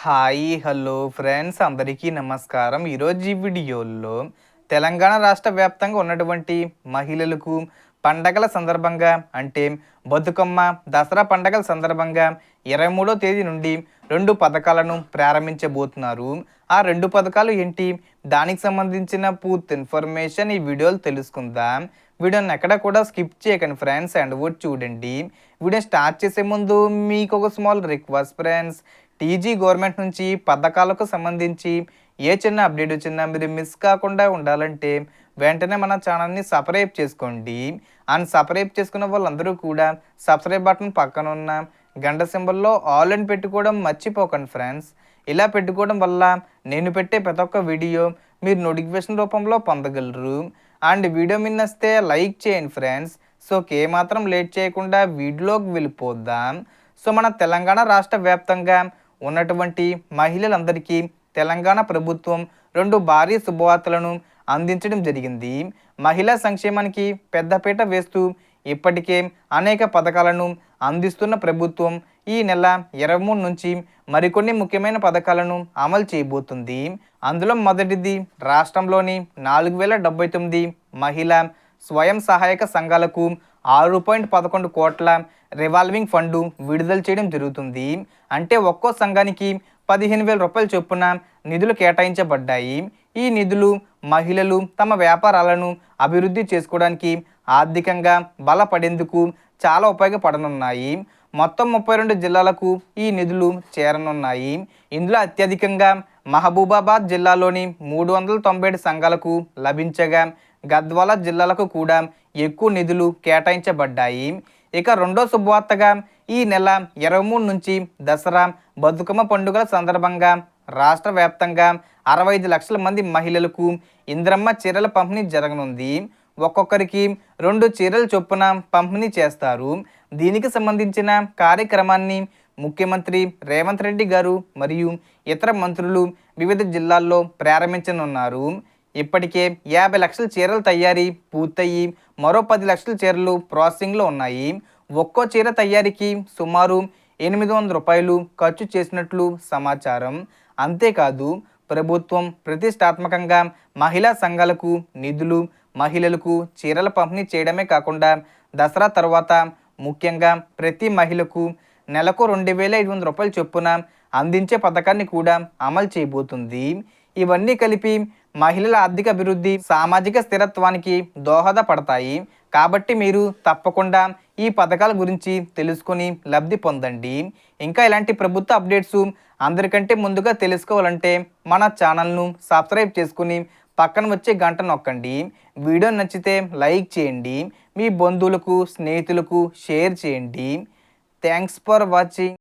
Hi hello friends అందరికీ నమస్కారం. ఈరోజు ఈ వీడియోలో తెలంగాణ రాష్ట్ర వ్యాప్తంగా ఉన్నటువంటి మహిళలకు పండగల సందర్భంగా అంటే బతుకమ్మ దసరా పండగల సందర్భంగా 23వ తేదీ నుండి 2 పథకాలను ప్రారంభించబోతున్నారు. ఆ 2 పథకాలు ఏంటి, దానికి సంబంధించిన పూర్తి ఇన్ఫర్మేషన్ ఈ వీడియోలో తెలుసుకుందాం. వీడియోని ఎక్కడ కూడా స్కిప్ చేయకండి ఫ్రెండ్స్, అండ్ కూడా చూడండి. వీడియో స్టార్ట్ చేసే ముందు మీకు ఒక small request friends, TG government నుంచి పథకాలకు సంబంధించి ఏ చిన్న అప్డేట్ వచ్చినా మీరు మిస్ కాకుండా ఉండాలంటే వెంటనే మన ఛానల్ని సబ్స్క్రైబ్ చేసుకోండి. అండ్ సబ్స్క్రైబ్ చేసుకున్న వాళ్ళందరూ కూడా సబ్స్క్రైబ్ బటన్ పక్కన ఉన్న గంట సింబల్లో ఆల్ అని పెట్టుకోవడం మర్చిపోకండి ఫ్రెండ్స్. ఇలా పెట్టుకోవడం వల్ల నేను పెట్టే ప్రతి ఒక్క వీడియో మీరు నోటిఫికేషన్ రూపంలో పొందగలరు. అండ్ వీడియో మీద నచ్చితే లైక్ చేయండి ఫ్రెండ్స్. సో ఏమాత్రం లేట్ చేయకుండా వీడియోలోకి వెళ్ళిపోద్దాం. సో మన తెలంగాణ రాష్ట్ర వ్యాప్తంగా ఉన్నటువంటి మహిళలందరికీ తెలంగాణ ప్రభుత్వం 2 భారీ శుభవార్తలను అందించడం జరిగింది. మహిళా సంక్షేమానికి పెద్దపీట వేస్తూ ఇప్పటికే అనేక పథకాలను అందిస్తున్న ప్రభుత్వం ఈ నెల 23 నుంచి మరికొన్ని ముఖ్యమైన పథకాలను అమలు చేయబోతుంది. అందులో మొదటిది రాష్ట్రంలోని 4079 మహిళా స్వయం సహాయక సంఘాలకు 6.11 కోట్ల రివాల్వింగ్ ఫండ్ విడుదల చేయడం జరుగుతుంది. అంటే ఒక్కో సంఘానికి 15,000 రూపాయల చొప్పున నిధులు కేటాయించబడ్డాయి. ఈ నిధులు మహిళలు తమ వ్యాపారాలను అభివృద్ధి చేసుకోవడానికి ఆర్థికంగా బలపడేందుకు చాలా ఉపయోగపడనున్నాయి. మొత్తం 32 జిల్లాలకు ఈ నిధులు చేరనున్నాయి. ఇందులో అత్యధికంగా మహబూబాబాద్ జిల్లాలోని 397 సంఘాలకు లభించగా గద్వాల జిల్లాలకు కూడా ఎక్కువ నిధులు కేటాయించబడ్డాయి. ఇక రెండో శుభవార్తగా ఈ నెల 23 నుంచి దసరా బతుకమ్మ పండుగల సందర్భంగా రాష్ట్ర వ్యాప్తంగా 65 లక్షల మంది మహిళలకు ఇంద్రమ్మ చీరల పంపిణీ జరగనుంది. ఒక్కొక్కరికి 2 చీరల చొప్పున పంపిణీ చేస్తారు. దీనికి సంబంధించిన కార్యక్రమాన్ని ముఖ్యమంత్రి రేవంత్ రెడ్డి గారు మరియు ఇతర మంత్రులు వివిధ జిల్లాల్లో ప్రారంభించనున్నారు. ఇప్పటికే 50 లక్షల చీరల తయారీ పూర్తయి మరో 10 లక్షల చీరలు ప్రాసెసింగ్లో ఉన్నాయి. ఒక్కో చీర తయారీకి సుమారు 800 రూపాయలు ఖర్చు చేసినట్లు సమాచారం. అంతేకాదు ప్రభుత్వం ప్రతిష్టాత్మకంగా మహిళా సంఘాలకు నిధులు, మహిళలకు చీరల పంపిణీ చేయడమే కాకుండా దసరా తర్వాత ముఖ్యంగా ప్రతి మహిళకు నెలకు 2,500 రూపాయల చొప్పున అందించే పథకాన్ని కూడా అమలు చేయబోతుంది. ఇవన్నీ కలిపి మహిళల ఆర్థిక అభివృద్ధి, సామాజిక స్థిరత్వానికి దోహదపడతాయి. కాబట్టి మీరు తప్పకుండా ఈ పథకాల గురించి తెలుసుకొని లబ్ధి పొందండి. ఇంకా ఇలాంటి ప్రభుత్వ అప్డేట్స్ అందరికంటే ముందుగా తెలుసుకోవాలంటే మన ఛానల్ను సబ్స్క్రైబ్ చేసుకుని పక్కన వచ్చే గంట నొక్కండి. వీడియో నచ్చితే లైక్ చేయండి. మీ బంధువులకు, స్నేహితులకు షేర్ చేయండి. Thanks for watching.